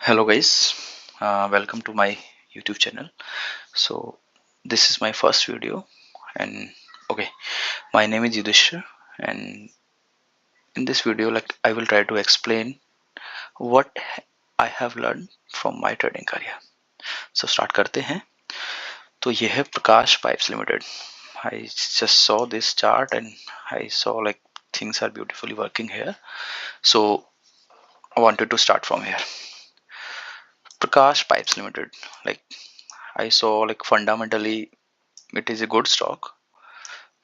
Hello guys, welcome to my YouTube channel. So this is my first video, and okay, my name is Yudhishthir, and in this video, like I will try to explain what I have learned from my trading career. So start करते हैं. तो ये है Prakash pipes limited. I just saw this chart and I saw like things are beautifully working here. So I wanted to start from here. Prakash Pipes Limited, like I saw like fundamentally it is a good stock.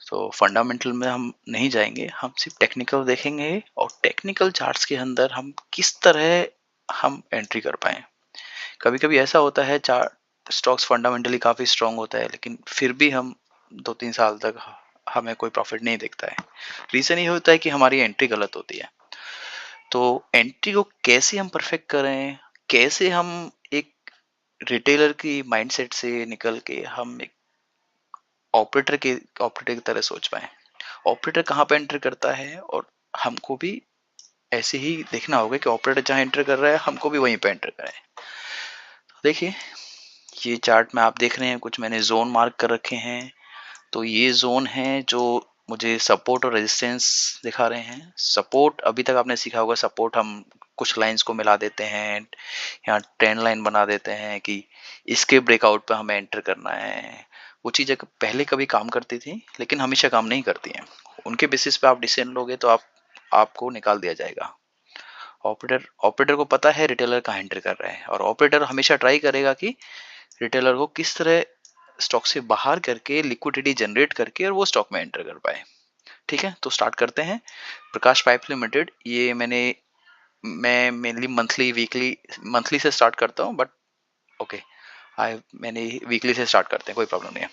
तो fundamental में हम नहीं जाएंगे, हम सिर्फ technical देखेंगे और technical charts के अंदर हम किस तरह हम एंट्री कर पाए. कभी कभी ऐसा होता है चार्ट स्टॉक्स फंडामेंटली काफी स्ट्रांग होता है लेकिन फिर भी हम 2-3 साल तक हमें कोई प्रॉफिट नहीं दिखता है. रीजन ये होता है कि हमारी एंट्री गलत होती है. तो एंट्री को कैसे हम परफेक्ट करें, कैसे हम एक रिटेलर की माइंडसेट से निकल के हम एक ऑपरेटर की तरह सोच पाए. ऑपरेटर कहाँ पे एंटर करता है और हमको भी ऐसे ही देखना होगा कि ऑपरेटर जहाँ एंटर कर रहा है हमको भी वहीं पे एंटर करें. देखिए ये चार्ट में आप देख रहे हैं, कुछ मैंने जोन मार्क कर रखे हैं. तो ये जोन है जो मुझे सपोर्ट और रेजिस्टेंस दिखा रहे हैं. सपोर्ट अभी तक आपने सीखा होगा, सपोर्ट हम कुछ लाइंस को मिला देते हैं, यहाँ ट्रेंड लाइन बना देते हैं कि इसके ब्रेकआउट पे हमें एंटर करना है. वो चीज़ें पहले कभी काम करती थी लेकिन हमेशा काम नहीं करती हैं. उनके बेसिस पे आप डिसीजन लोगे तो आपको निकाल दिया जाएगा. ऑपरेटर ऑपरेटर को पता है रिटेलर कहाँ एंटर कर रहा है और ऑपरेटर हमेशा ट्राई करेगा कि रिटेलर को किस तरह स्टॉक से बाहर करके लिक्विडिटी जनरेट करके और वो स्टॉक में एंटर कर पाए. ठीक है, तो स्टार्ट करते हैं. प्रकाश पाइप लिमिटेड, ये मैं मेनली मंथली से स्टार्ट करता हूँ, बट ओके मैंने वीकली से स्टार्ट करते हैं, कोई प्रॉब्लम नहीं है.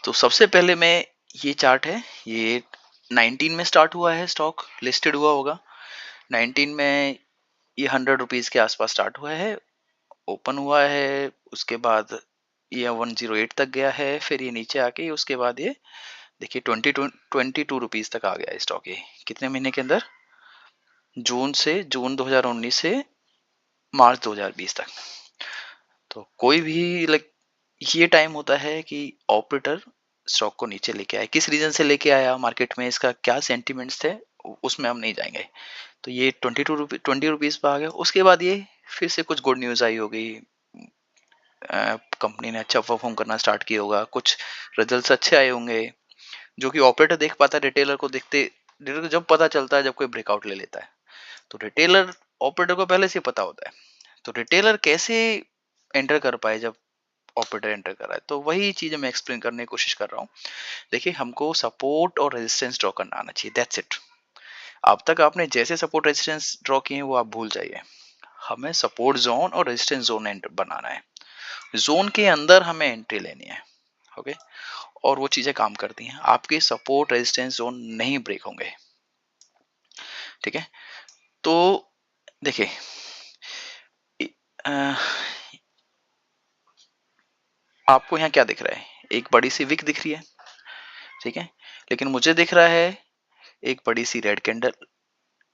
तो सबसे पहले मैं ये चार्ट है, ये 19 में स्टार्ट हुआ है, स्टॉक लिस्टेड हुआ होगा 19 में. ये 100 रुपीज के आसपास स्टार्ट हुआ है, ओपन हुआ है, उसके बाद ये 108 तक गया है, फिर ये नीचे आके उसके बाद ये देखिए 22 रुपीज तक आ गया है स्टॉक. ये कितने महीने के अंदर, जून 2019 से मार्च 2020 तक. तो कोई भी लाइक ये टाइम होता है कि ऑपरेटर स्टॉक को नीचे लेके आया. किस रीजन से लेके आया मार्केट में, इसका क्या सेंटिमेंट्स थे, उसमें हम नहीं जाएंगे. तो ये 20 रुपीज पे आ गया. उसके बाद ये फिर से कुछ गुड न्यूज आई होगी, कंपनी ने अच्छा परफॉर्म करना स्टार्ट किया होगा, कुछ रिजल्ट्स अच्छे आए होंगे जो कि ऑपरेटर देख पाता है. रिटेलर को जब पता चलता है जब कोई ब्रेकआउट ले लेता है, तो रिटेलर ऑपरेटर को पहले से पता होता है. तो रिटेलर कैसे एंटर कर पाए जब ऑपरेटर एंटर कर रहा है, तो वही चीज मैं एक्सप्लेन करने की कोशिश कर रहा हूँ. देखिए हमको सपोर्ट और रेजिस्टेंस ड्रॉ करना आना चाहिए, दैट्स इट. अब तक आपने जैसे सपोर्ट रेजिस्टेंस ड्रॉ किए हैं वो आप भूल जाइए. हमें सपोर्ट जोन और रेजिस्टेंस जोन बनाना है. जोन के अंदर हमें एंट्री लेनी है. ओके, और वो चीजें काम करती हैं, आपके सपोर्ट रेजिस्टेंस जोन नहीं ब्रेक होंगे. ठीक है, तो देखिए आपको यहाँ क्या दिख रहा है, एक बड़ी सी विक दिख रही है. ठीक है, लेकिन मुझे दिख रहा है एक बड़ी सी रेड कैंडल,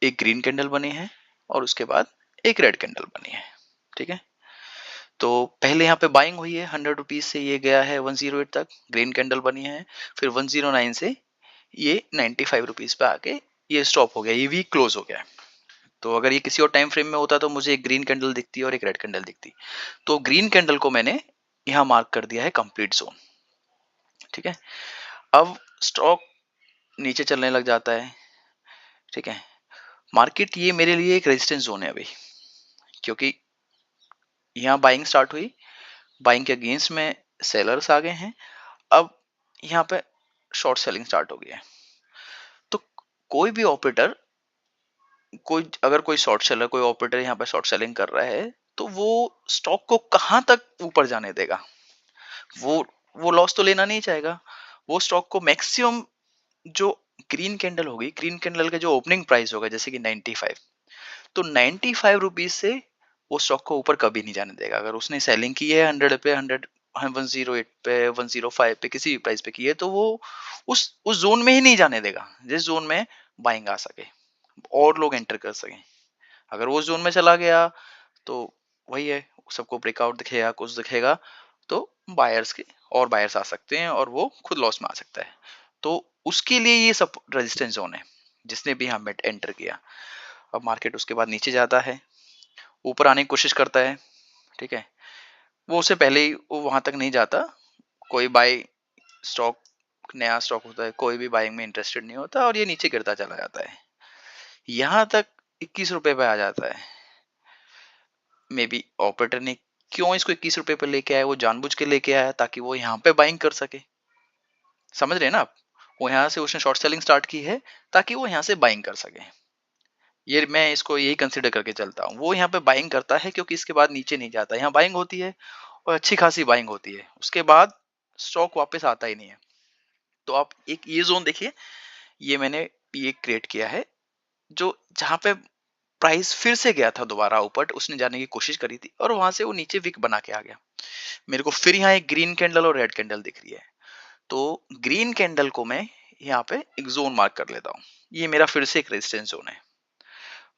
एक ग्रीन कैंडल बनी है और उसके बाद एक रेड कैंडल बनी है. ठीक है, तो पहले यहाँ पे बाइंग हुई है 100 रुपीज से, ये गया है 108 तक, ग्रीन कैंडल बनी है, फिर 109 से ये 95 रुपीज पे आके ये स्टॉप हो गया, ये वीक क्लोज हो गया. तो अगर ये किसी और टाइम फ्रेम में होता तो मुझे एक ग्रीन कैंडल दिखती और एक रेड कैंडल दिखती. तो ग्रीन कैंडल को मैंने यहाँ मार्क कर दिया है कंप्लीट जोन. ठीक है, अब स्टॉक नीचे चलने लग जाता है. ठीक है, मार्केट ये मेरे लिए एक रेजिस्टेंस जोन है अभी, क्योंकि यहाँ बाइंग स्टार्ट हुई, बाइंग के अगेंस्ट में सेलर्स आ गए हैं. अब यहाँ पे शॉर्ट सेलिंग स्टार्ट हो गई है. तो कोई भी ऑपरेटर, कोई शॉर्ट सेलर, कोई ऑपरेटर यहाँ पे शॉर्ट सेलिंग कर रहा है तो वो स्टॉक को कहाँ तक ऊपर जाने देगा. वो वो लॉस तो लेना नहीं चाहेगा. वो स्टॉक को मैक्सिमम जो ग्रीन कैंडल होगी, ग्रीन कैंडल का जो ओपनिंग प्राइस होगा जैसे कि 95, तो 95 रुपीज से वो स्टॉक को ऊपर कभी नहीं जाने देगा. अगर उसने सेलिंग की है 100 पे, 108 पे, 105 पे, किसी भी प्राइस पे की है, तो वो उस जोन में ही नहीं जाने देगा जिस जोन में बाइंग आ सके और लोग एंटर कर सकें. अगर वो जोन में चला गया तो वही है, सबको ब्रेकआउट दिखेगा, कुछ दिखेगा, तो बायर्स के और बायर्स आ सकते हैं और वो खुद लॉस में आ सकता है। तो उसके लिए ये सब रेजिस्टेंस जोन है जिसने भी हमें एंटर किया। अब मार्केट उसके बाद नीचे जाता है, ऊपर आने की कोशिश करता है, ठीक है, वो उससे पहले ही वो वहां तक नहीं जाता। कोई बाय स्टॉक, नया स्टॉक होता है, कोई भी बाइंग में इंटरेस्टेड नहीं होता और ये नीचे गिरता चला जाता है, यहाँ तक 21 रुपए पे आ जाता है। मे बी ऑपरेटर ने क्यों इसको 21 रुपए पे लेके आया, वो जानबूझ के लेके आया ताकि वो यहाँ पे बाइंग कर सके। समझ रहे हैं ना आप, वो यहाँ से उसने शॉर्ट सेलिंग स्टार्ट की है ताकि वो यहाँ से बाइंग कर सके। ये मैं इसको यही कंसिडर करके चलता हूँ, वो यहाँ पे बाइंग करता है क्योंकि इसके बाद नीचे नहीं जाता, यहाँ बाइंग होती है और अच्छी खासी बाइंग होती है, उसके बाद स्टॉक वापस आता ही नहीं है। तो आप एक ये जोन देखिए, ये मैंने ये क्रिएट किया है जो जहां पे प्राइस फिर से गया था दोबारा ऊपर, उसने जाने की कोशिश करी थी और वहां से वो नीचे विक बना के आ गया। मेरे को फिर यहाँ एक ग्रीन कैंडल और रेड कैंडल दिख रही है, तो ग्रीन कैंडल को मैं यहाँ पे एक जोन मार्क कर लेता हूँ, ये मेरा फिर से एक रेजिस्टेंस जोन है।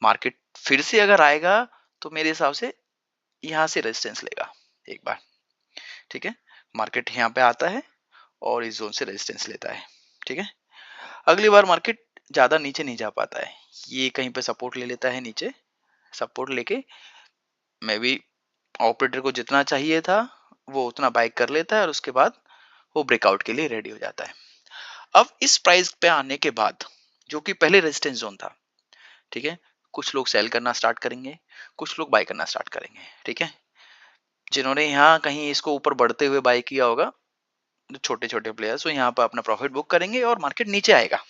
मार्केट फिर से अगर आएगा तो मेरे हिसाब से यहाँ से रेजिस्टेंस लेगा एक बार, ठीक है। मार्केट यहाँ पे आता है और इस जोन से रेजिस्टेंस लेता है, ठीक है। अगली बार मार्केट ज्यादा नीचे नहीं जा पाता है, ये कहीं पे सपोर्ट ले लेता है नीचे, सपोर्ट लेके मे बी ऑपरेटर को जितना चाहिए था वो उतना बाय कर लेता है और उसके बाद वो ब्रेकआउट के लिए रेडी हो जाता है। अब इस प्राइस पे आने के बाद जो कि पहले रेजिस्टेंस जोन था, ठीक है, कुछ लोग सेल करना स्टार्ट करेंगे, कुछ लोग बाय करना स्टार्ट करेंगे, ठीक है। जिन्होंने यहाँ कहीं इसको ऊपर बढ़ते हुए बाय किया होगा, जो छोटे छोटे प्लेयर्स, वो यहाँ पर अपना प्रॉफिट बुक करेंगे और मार्केट नीचे आएगा,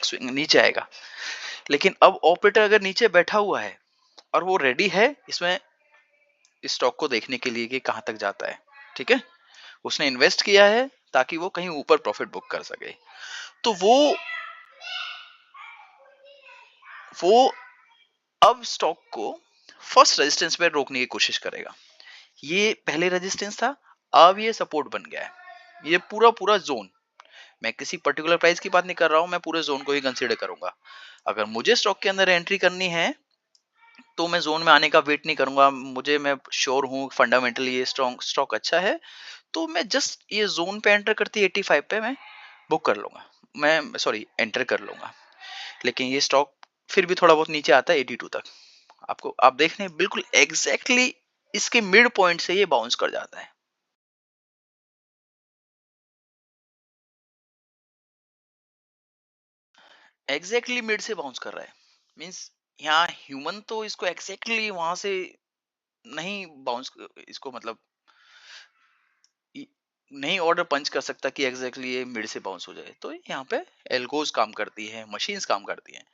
स्विंग नीचे आएगा। लेकिन अब ऑपरेटर अगर नीचे बैठा हुआ है और वो रेडी है इसमें इस स्टॉक को देखने के लिए कि कहां तक जाता है, ठीक है, उसने इन्वेस्ट किया है ताकि वो कहीं ऊपर प्रॉफिट बुक कर सके, तो वो अब स्टॉक को फर्स्ट रेजिस्टेंस पे रोकने की कोशिश करेगा। ये पहले रेजिस्टेंस था, अब ये सपोर्ट बन गया है। ये पूरा पूरा जोन, मैं किसी पर्टिकुलर प्राइस की बात नहीं कर रहा हूं, मैं पूरे जोन को ही कंसीडर करूंगा। अगर मुझे स्टॉक के अंदर एंट्री करनी है तो मैं जोन में आने का वेट नहीं करूंगा, मुझे मैं श्योर हूँ फंडामेंटली ये स्ट्रॉन्ग स्टॉक अच्छा है, तो मैं जस्ट ये जोन पे एंटर करती 85 पे मैं बुक कर लूंगा, मैं सॉरी एंटर कर लूंगा। लेकिन ये स्टॉक फिर भी थोड़ा बहुत नीचे आता है 82 तक, आपको आप देख रहे हैं बिल्कुल एग्जैक्टली इसके मिड पॉइंट से ये बाउंस कर जाता है। एग्जैक्टली मिड से बाउंस कर रहा है, मींस यहाँ ह्यूमन तो इसको एग्जैक्टली वहां से नहीं बाउंस, इसको मतलब इ- नहीं ऑर्डर पंच कर सकता कि एग्जैक्टली ये मिड से बाउंस हो जाए। तो यहाँ पे एल्गोज काम करती है, मशीन्स काम करती हैं,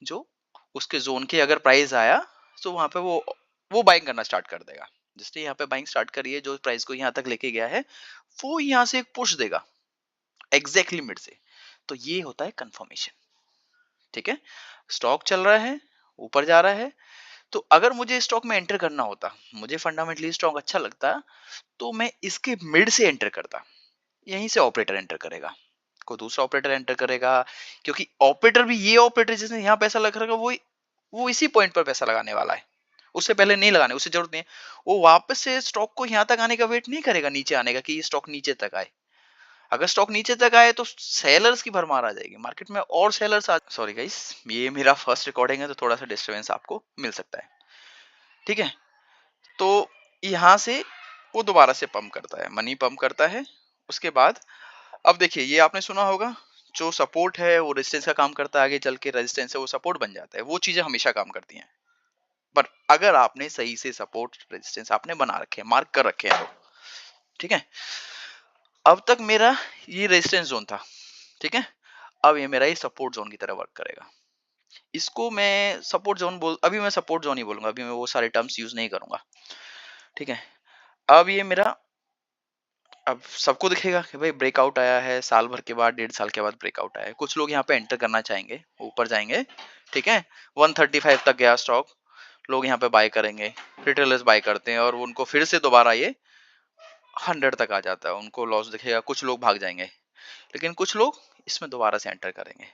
जो उसके जोन के अगर प्राइस आया तो वहां पे वो बाइंग करना स्टार्ट कर देगा। जिसने यहाँ पे बाइंग स्टार्ट करी है, जो प्राइस को यहाँ तक लेके गया है, वो यहाँ से एक पुश देगा एग्जैक्टली मिड से। तो ये होता है कंफर्मेशन, ठीक है। स्टॉक चल रहा है, ऊपर जा रहा है, तो अगर मुझे स्टॉक में एंटर करना होता, मुझे फंडामेंटली स्टॉक अच्छा लगता, तो मैं इसके मिड से एंटर करता। यहीं से ऑपरेटर एंटर करेगा, कोई दूसरा ऑपरेटर एंटर करेगा, क्योंकि ऑपरेटर भी ये ऑपरेटर जिसने यहाँ पैसा लगा रखा वो इसी पॉइंट पर पैसा लगाने वाला है, उससे पहले नहीं लगाने, उससे जरूरत नहीं है। वो वापस से स्टॉक को यहाँ तक आने का वेट नहीं करेगा, नीचे आने का कि ये स्टॉक नीचे तक आए। अगर स्टॉक नीचे तक आए तो सेलर्स की भरमार आ जाएगी मार्केट में और सेलर्स आ, सॉरी गाइस, ये मेरा फर्स्ट रिकॉर्डिंग है तो थोड़ा सा डिस्टरबेंस आपको मिल सकता है, ठीक है। तो यहाँ से वो दोबारा से पंप करता है, मनी पंप करता है। उसके बाद अब देखिए, ये आपने सुना होगा, जो सपोर्ट है वो रेजिस्टेंस का काम करता है, आगे चल के रेजिस्टेंस है वो सपोर्ट बन जाता है, वो चीजें हमेशा काम करती हैं। पर अगर आपने सही से सपोर्ट रेजिस्टेंस आपने बना रखे हैं, मार्क कर रखे हैं, तो ठीक है। अब तक मेरा ये रेजिस्टेंस जोन था, ठीक है। अब ये मेरा ये सपोर्ट जोन की तरह वर्क करेगा। इसको मैं सपोर्ट जोन बोल, अभी मैं सपोर्ट जोन ही बोलूंगा, अभी मैं वो सारे टर्म्स यूज नहीं करूंगा, ठीक है। अब ये मेरा, अब सबको दिखेगा कि भाई ब्रेकआउट आया है, साल भर के बाद, 1.5 साल के बाद ब्रेकआउट आया है, कुछ लोग यहाँ पे एंटर करना चाहेंगे, ऊपर जाएंगे, ठीक है। 135 तक गया स्टॉक, लोग यहाँ पे बाय करेंगे, रिटेलर्स बाय करते हैं और उनको फिर से दोबारा ये 100 तक आ जाता है, उनको लॉस दिखेगा, कुछ लोग भाग जाएंगे। लेकिन कुछ लोग इसमें दोबारा से एंटर करेंगे,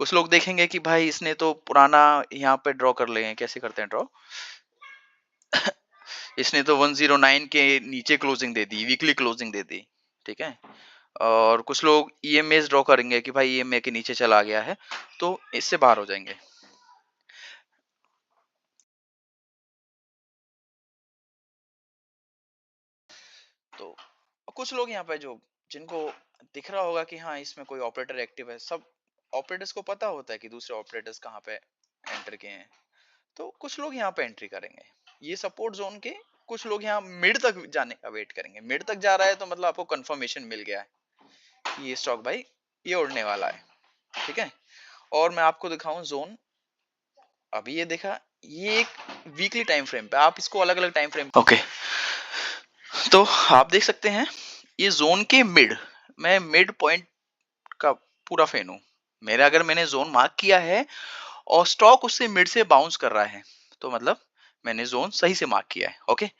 कुछ लोग देखेंगे कि भाई इसने तो पुराना यहाँ पे ड्रॉ कर लेंगे, कैसे करते हैं ड्रॉ, इसने तो 109 के नीचे क्लोजिंग दे दी, वीकली क्लोजिंग दे दी, ठीक है। और कुछ लोग ईएमए ड्रॉ करेंगे कि भाई ईएमए के नीचे चला गया है, तो इससे बाहर हो जाएंगे। तो कुछ लोग यहाँ पे जो जिनको दिख रहा होगा कि हाँ इसमें कोई ऑपरेटर एक्टिव है, सब ऑपरेटर्स को पता होता है कि दूसरे ऑपरेटर्स कहाँ पे एंटर किए हैं, तो कुछ लोग यहाँ पे एंट्री करेंगे ये सपोर्ट जोन के। कुछ लोग यहाँ मिड तक जाने का वेट करेंगे। मिड तक जा रहा है तो मतलब आपको कंफर्मेशन मिल गया है कि ये स्टॉक भाई ये उड़ने वाला है, ठीक है। और मैं आपको दिखाऊं जोन, अभी ये देखा, ये एक वीकली टाइम फ्रेम पे, आप इसको अलग अलग टाइम फ्रेम, ओके। तो आप देख सकते हैं ये जोन के मिड, मैं मिड पॉइंट का पूरा फैन हूं। मेरा अगर मैंने जोन मार्क किया है और स्टॉक उससे मिड से बाउंस कर रहा है तो मतलब मैंने जोन सही से मार्क किया है, ओके।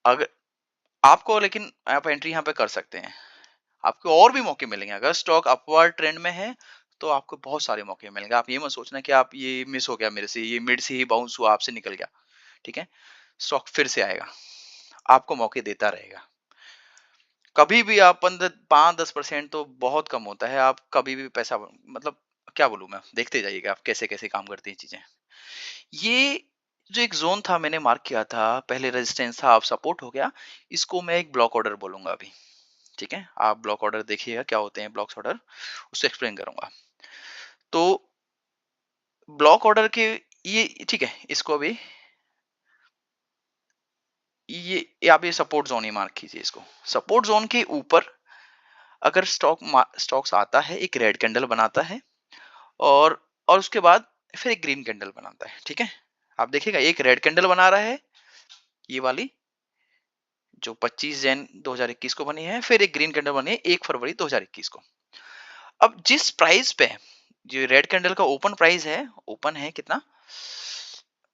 अगर आपको, लेकिन आप एंट्री यहाँ पे कर सकते हैं, आपको और भी मौके मिलेंगे। अगर स्टॉक अपवर्ड ट्रेंड में है तो आपको बहुत सारे मौके मिलेंगे। आप ये मत सोचना कि आप ये मिस हो गया मेरे से, ये मिड से ही बाउंस हुआ आपसे निकल गया, ठीक है। स्टॉक फिर से आएगा, आपको मौके देता रहेगा। कभी भी आप 5-10% तो बहुत कम होता है, आप कभी भी पैसा, मतलब क्या बोलूं मैं, देखते जाइएगा आप कैसे कैसे काम करती हैं चीजें। ये जो एक जोन था मैंने मार्क किया था, पहले रेजिस्टेंस था, अब सपोर्ट हो गया, इसको मैं एक ब्लॉक ऑर्डर बोलूंगा अभी, ठीक है। आप ब्लॉक ऑर्डर देखिएगा क्या होते हैं ब्लॉक ऑर्डर, उससे एक्सप्लेन करूंगा। तो ब्लॉक ऑर्डर के ये ठीक है, इसको अभी ये आप ये सपोर्ट जोन ही मार्क कीजिए इसको। सपोर्ट जोन के ऊपर अगर स्टॉक्स आता है, एक रेड कैंडल बनाता है, और उसके बाद फिर एक ग्रीन कैंडल बनाता है, ठीक है। आप देखिएगा एक रेड कैंडल बना रहा है, ये वाली जो 25 जन 2021 को बनी है, फिर एक ग्रीन कैंडल बनी है 1 फरवरी 2021 को। अब जिस प्राइस पे जो रेड कैंडल का ओपन प्राइस है, ओपन है कितना,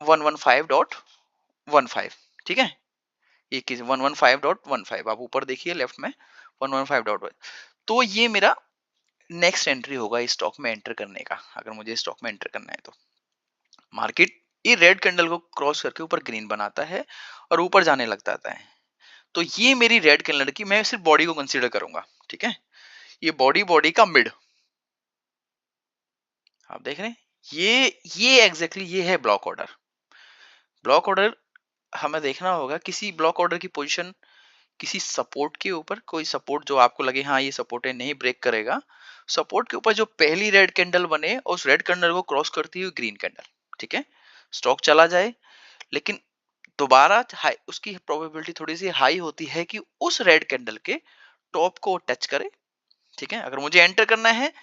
115.15, ठीक है। ये 115.15, आप ऊपर देखिए लेफ्ट में 115. तो ये मेरा नेक्स्ट एंट्री होगा इस स्टॉक में एंटर करने का, अगर मुझे स्टॉक में एंटर करना है तो। मार्केट ये रेड कैंडल को क्रॉस करके ऊपर ग्रीन बनाता है और ऊपर जाने लगता है, तो ये मेरी रेड कैंडल की, मैं सिर्फ बॉडी को कंसीडर करूंगा, ठीक है। ये बॉडी का मिड, आप देख रहे हैं, ये एग्जैक्टली ये है ब्लॉक ऑर्डर। ब्लॉक ऑर्डर हमें देखना होगा किसी ब्लॉक ऑर्डर की पोजीशन किसी सपोर्ट के ऊपर, कोई सपोर्ट जो आपको लगे हाँ ये सपोर्ट है, नहीं ब्रेक करेगा, सपोर्ट के ऊपर जो पहली रेड कैंडल बने उस रेड कैंडल को क्रॉस करती हुई ग्रीन कैंडल, ठीक है। स्टॉक चला जाए, लेकिन दोबारा हाई, उसकी प्रोबेबिलिटी थोड़ी सी हाई होती है कि उस रेड कैंडल के टॉप को टच करे, ठीक है। अगर मुझे एंटर करना है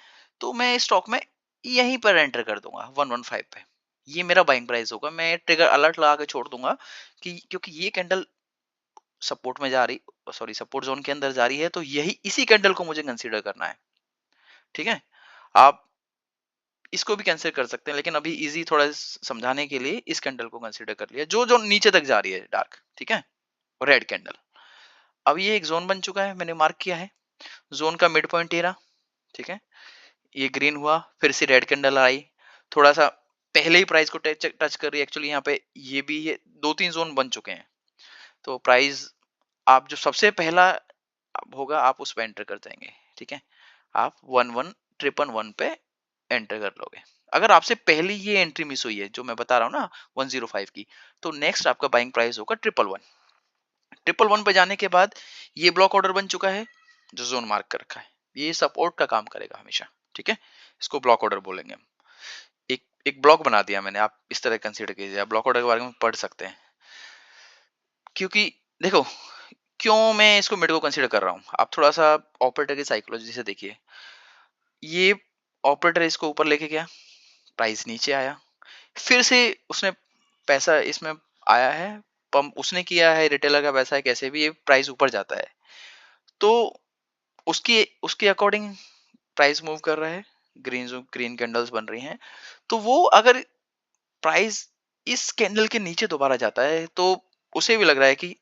तो मैं स्टॉक में यहीं पर एंटर कर दूंगा 115 पे, ये मेरा बाइंग प्राइस होगा। मैं ट्रिगर अलर्ट लगा के छोड़ दूंगा कि क्योंकि ये कैंडल सपोर्ट में जा रही, सॉरी सपोर्ट जोन के अंदर जा रही है, तो यही इसी कैंडल को मुझे कंसीडर करना है, ठीक है। आप इसको भी कैंसिल कर सकते हैं, लेकिन अभी इजी थोड़ा समझाने के लिए इस कैंडल को कंसीडर कर लिया, जो जो नीचे तक जा रही है डार्क, ठीक है, रेड कैंडल। अब ये एक जोन बन चुका है, मैंने मार्क किया है, जोन का मिड पॉइंट ये रहा, ठीक है। ये ग्रीन हुआ, फिर से रेड कैंडल आई, थोड़ा सा पहले ही प्राइस को टच कर रही है एक्चुअली, यहाँ पे ये भी ये 2-3 जोन बन चुके हैं, तो प्राइस आप जो सबसे पहला होगा आप उस पे एंटर कर जाएंगे, ठीक है। आप 11 पे एंटर कर लोगे। अगर आपसे पहली ये एंट्री मिस हुई है जो मैं बता रहा हूँ ना 105 की, तो नेक्स्ट आपका बाइंग प्राइस होगा 111। 111 पे जाने के बाद ये ब्लॉक ऑर्डर बन चुका है जो जोन मार्क कर रखा है, ये सपोर्ट का काम करेगा हमेशा, ठीक है। इसको ब्लॉक ऑर्डर बोलेंगे हम। एक एक ब्लॉक बना दिया मैंने, आप इस तरह कंसीडर कीजिए, आप ब्लॉक ऑर्डर के बारे में पढ़ सकते हैं। क्योंकि देखो क्यों मैं इसको मिड को कंसीडर कर रहा हूँ, आप थोड़ा सा ऑपरेटर की साइकोलॉजी से देखिए। ये ऑपरेटर इसको ऊपर लेके गया, प्राइस नीचे आया, फिर से उसने पैसा इसमें आया है, पंप उसने किया है, रिटेलर का पैसा है, कैसे भी ये प्राइस ऊपर जाता है, तो उसकी उसके अकॉर्डिंग प्राइस मूव कर रहा है, ग्रीन जो ग्रीन कैंडल्स बन रही हैं, तो वो अगर प्राइस इस कैंडल के नीचे दोबारा जाता है तो उसे भी लग रहा है कि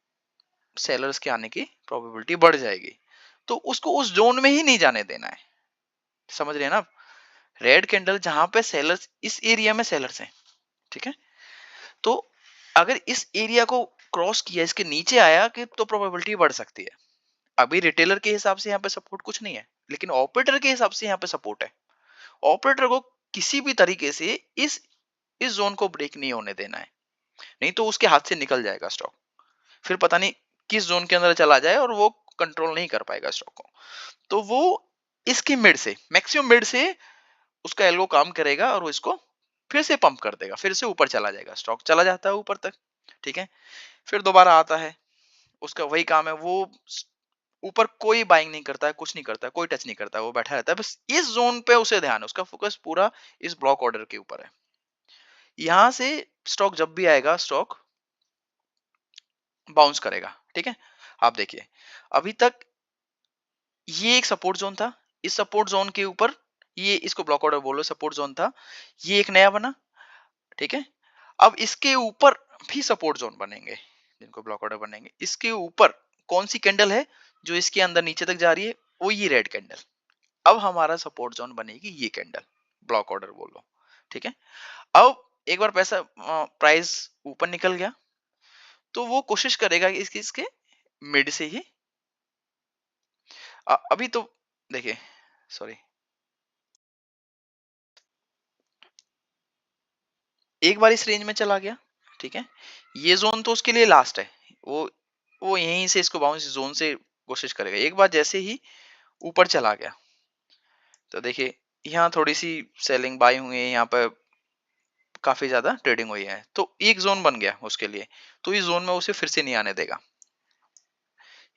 सेलर्स के आने की प्रोबेबिलिटी बढ़ जाएगी, तो उसको उस जोन में ही नहीं जाने देना है, समझ रहे हैं ना आप। रेड कैंडल जहां पे सेलर्स, इस एरिया में सेलर्स हैं, ठीक है, तो अगर इस एरिया को क्रॉस किया, इसके नीचे आया कि तो प्रोबेबिलिटी बढ़ सकती है। अभी रिटेलर के हिसाब से यहाँ पे सपोर्ट कुछ नहीं है, लेकिन ऑपरेटर के हिसाब से यहाँ पे सपोर्ट है। ऑपरेटर को किसी भी तरीके से इस जोन को ब्रेक नहीं होने देना है, नहीं तो उसके हाथ से निकल जाएगा स्टॉक। फिर पता नहीं किस जोन के अंदर चला जाए और वो कंट्रोल नहीं कर पाएगा स्टॉक को। तो वो इसकी मिड से, मैक्सिमम मिड से उसका एल्गो काम करेगा और वो इसको फिर से पंप कर देगा, फिर से ऊपर चला जाएगा, स्टॉक चला जाता है ऊपर तक, ठीक है। फिर दोबारा आता है, उसका वही काम है, वो ऊपर कोई बाइंग नहीं करता है, कुछ नहीं करता है, कोई टच नहीं करता है, वो बैठा रहता है, बस इस जोन पे उसे ध्यान है, उसका फोकस पूरा इस ब्लॉक ऑर्डर के ऊपर है। यहां से स्टॉक जब भी आएगा, स्टॉक बाउंस करेगा, ठीक है। आप देखिए, अभी तक ये एक सपोर्ट जोन था, इस सपोर्ट जोन के ऊपर ये, इसको ब्लॉक ऑर्डर बोलो, सपोर्ट जोन था, ये एक नया बना, ठीक है। अब इसके ऊपर भी सपोर्ट जोन बनेंगे, जिनको ब्लॉक ऑर्डर बनेंगे, इसके ऊपर कौन सी कैंडल है जो इसके अंदर नीचे तक जा रही है, वो ये रेड कैंडल। अब हमारा सपोर्ट जोन बनेगी ये कैंडल, ब्लॉक ऑर्डर बोलो, ठीक है। अब एक बार पैसा प्राइस ऊपर निकल गया, तो वो कोशिश करेगा कि इसके इसके मिड से ही अभी तो देखिए, सॉरी, एक बार इस रेंज में चला गया, ठीक है, ये जोन तो उसके लिए लास्ट है, वो वो यहीं से इसको बाउंस जोन से कोशिश करेगा। एक बार जैसे ही ऊपर चला गया, तो देखिए यहाँ थोड़ी सी सेलिंग बाई हुई है, यहाँ पर काफी ज्यादा ट्रेडिंग हुई है, तो एक जोन बन गया उसके लिए, तो इस जोन में उसे फिर से नहीं आने देगा।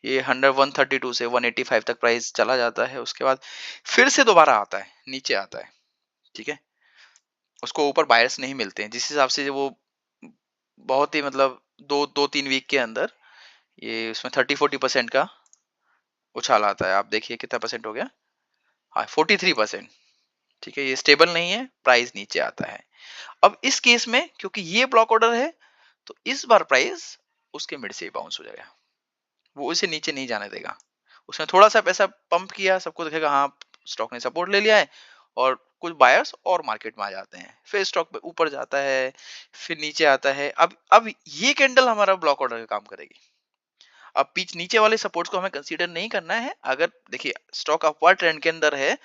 ये 132 से 185 तक प्राइस चला जाता है, उसके बाद फिर से दोबारा आता है, नीचे आता है, ठीक है। उसको ऊपर बायर्स नहीं मिलते हैं, जिस हिसाब से वो बहुत ही मतलब दो दो तीन वीक के अंदर ये उसमें 30-40% का उछाल आता है। आप देखिए कितना परसेंट हो गया, हाँ 43%, ठीक है। ये स्टेबल नहीं है, प्राइस नीचे आता है। अब इस केस में क्योंकि ये ब्लॉक ऑर्डर है, तो इस बार प्राइस उसके मिड से ही बाउंस हो जाएगा, वो इसे नीचे नहीं जाने देगा। उसने थोड़ा सा पैसा पंप किया, सबको दिखेगा हाँ स्टॉक ने सपोर्ट ले लिया है, और कुछ बायर्स और मार्केट में आ जाते हैं, फिर स्टॉक पे ऊपर जाता है, फिर नीचे आता है। अब ये कैंडल हमारा ब्लॉक ऑर्डर का काम करेगी। अब बीच नीचे वाले सपोर्ट्स को हमें कंसीडर नहीं करना है। अगर देखिए स्टॉक अपवर्ड ट्रेंड के अंदर है,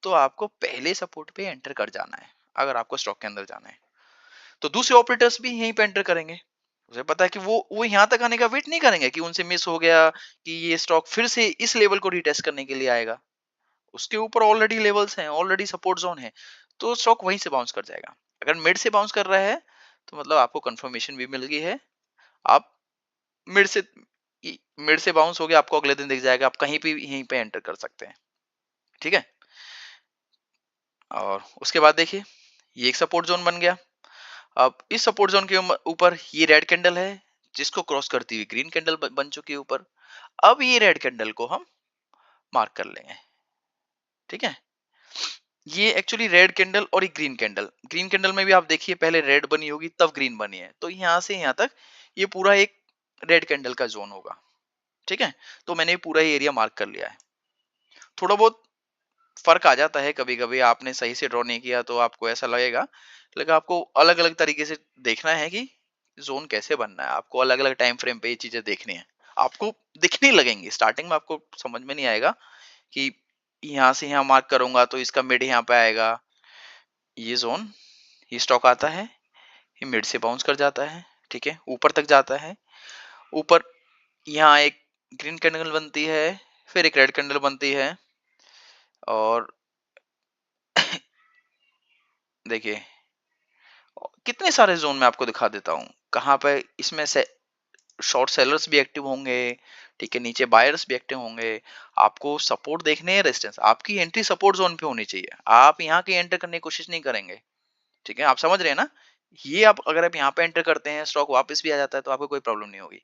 तो आपको पहले सपोर्ट पे एंटर कर जाना है, अगर आपको स्टॉक के अंदर जाना है। तो दूसरे ऑपरेटर्स भी यहीं पे एंटर करेंगे, उसे पता है कि वो यहाँ तक आने का वेट नहीं करेंगे कि उनसे मिस हो गया, कि ये स्टॉक फिर से इस लेवल को रिटेस्ट करने के लिए आएगा। उसके ऊपर ऑलरेडी लेवल्स हैं, ऑलरेडी सपोर्ट जोन है, तो स्टॉक वहीं से बाउंस कर जाएगा। अगर मिड से बाउंस कर रहा है, तो मतलब आपको कंफर्मेशन भी मिल गई है, आप मिड से मिड से बाउंस हो गया, आपको अगले दिन दिख जाएगा, आप कहीं भी यहीं पे एंटर कर सकते हैं, ठीक है। और उसके बाद देखिए, ये एक सपोर्ट जोन बन गया। अब इस सपोर्ट जोन के ऊपर ये रेड कैंडल है, जिसको क्रॉस करती हुई ग्रीन कैंडल बन चुकी है ऊपर। अब ये रेड कैंडल को हम मार्क कर लेंगे, ठीक है। ये एक्चुअली रेड कैंडल और एक ग्रीन कैंडल में भी आप देखिए पहले रेड बनी होगी तब ग्रीन बनी है, तो यहाँ से यहाँ तक ये पूरा एक रेड कैंडल का जोन होगा, ठीक है। तो मैंने पूरा ये एरिया मार्क कर लिया है। थोड़ा बहुत फर्क आ जाता है, कभी कभी आपने सही से ड्रॉ नहीं किया तो आपको ऐसा लगेगा, लेकिन आपको अलग अलग तरीके से देखना है कि जोन कैसे बनना है, आपको अलग अलग टाइम फ्रेम पे ये चीजें देखनी है। आपको दिखने लगेंगी, स्टार्टिंग में आपको समझ में नहीं आएगा कि यहाँ से यहाँ मार्क करूंगा तो इसका मिड यहाँ पे आएगा, ये जोन, ये स्टॉक आता है, ये मिड से बाउंस कर जाता है, ठीक है, ऊपर तक जाता है। ऊपर यहाँ एक ग्रीन कैंडल बनती है, फिर एक रेड कैंडल बनती है, और देखिए कितने सारे जोन में आपको दिखा देता हूँ, कहाँ पे इसमें से शॉर्ट सेलर्स भी एक्टिव होंगे, ठीक है, नीचे बायर्स भी एक्टिव होंगे। आपको सपोर्ट देखने हैं, रेजिस्टेंस, आपकी एंट्री सपोर्ट जोन पे होनी चाहिए, आप यहाँ की एंटर करने की कोशिश नहीं करेंगे, ठीक है, आप समझ रहे हैं ना। ये आप अगर आप यहाँ पे एंटर करते हैं, स्टॉक वापस भी आ जाता है, तो आपको कोई प्रॉब्लम नहीं होगी।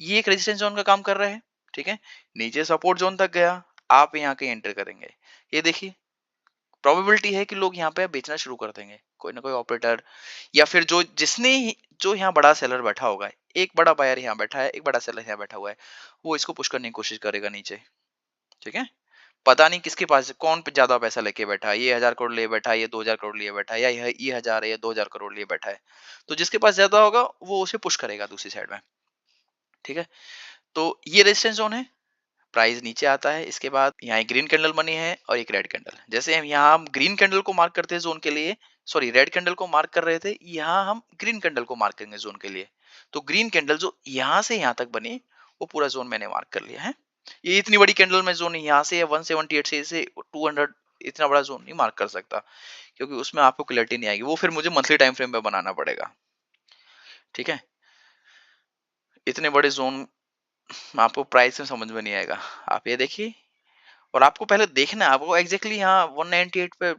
ये एक रेजिस्टेंस जोन का काम कर रहा है, ठीक है, नीचे सपोर्ट जोन तक गया, आप यहाँ के एंटर करेंगे। ये देखिए प्रोबेबिलिटी है कि लोग यहाँ पे बेचना शुरू कर देंगे, कोई ना कोई ऑपरेटर, या फिर जो यहाँ बड़ा सेलर बैठा होगा, एक बड़ा बायर यहाँ बैठा है, एक बड़ा सेलर यहाँ बैठा हुआ है, वो इसको पुश करने की कोशिश करेगा नीचे, ठीक है। पता नहीं किसके पास कौन पे ज्यादा पैसा लेके बैठा है, ये 1000 करोड़ लिए बैठा है, ये 2000 करोड़ लिए बैठा है, या ये 1000 है, या 2000 करोड़ लिए बैठा है। तो जिसके पास ज्यादा होगा वो उसे पुश करेगा दूसरी साइड में। ठीक है, तो ये रेजिस्टेंस जोन है, प्राइस नीचे आता है। इसके बाद यहाँ एक ग्रीन कैंडल बनी है और एक रेड कैंडल। जैसे हम ग्रीन कैंडल को मार्क करते हैं जोन के लिए, सॉरी रेड कैंडल को मार्क कर रहे थे, यहाँ हम ग्रीन कैंडल को मार्क करेंगे जोन के लिए। तो ग्रीन कैंडल जो यहाँ से यहाँ तक बनी, वो पूरा जोन मैंने मार्क कर लिया है। ये इतनी बड़ी कैंडल में जोन यहाँ से 178 से 200 इतना बड़ा जोन नहीं मार्क कर सकता, क्योंकि उसमें आपको क्लैरिटी नहीं आएगी, वो फिर मुझे मंथली टाइम फ्रेम पे बनाना पड़ेगा। ठीक है, इतने बड़े जोन आपको प्राइस में समझ में नहीं आएगा। आप ये देखिए, और आपको पहले देखना है, आपको एग्जैक्टली यहाँ 198 पे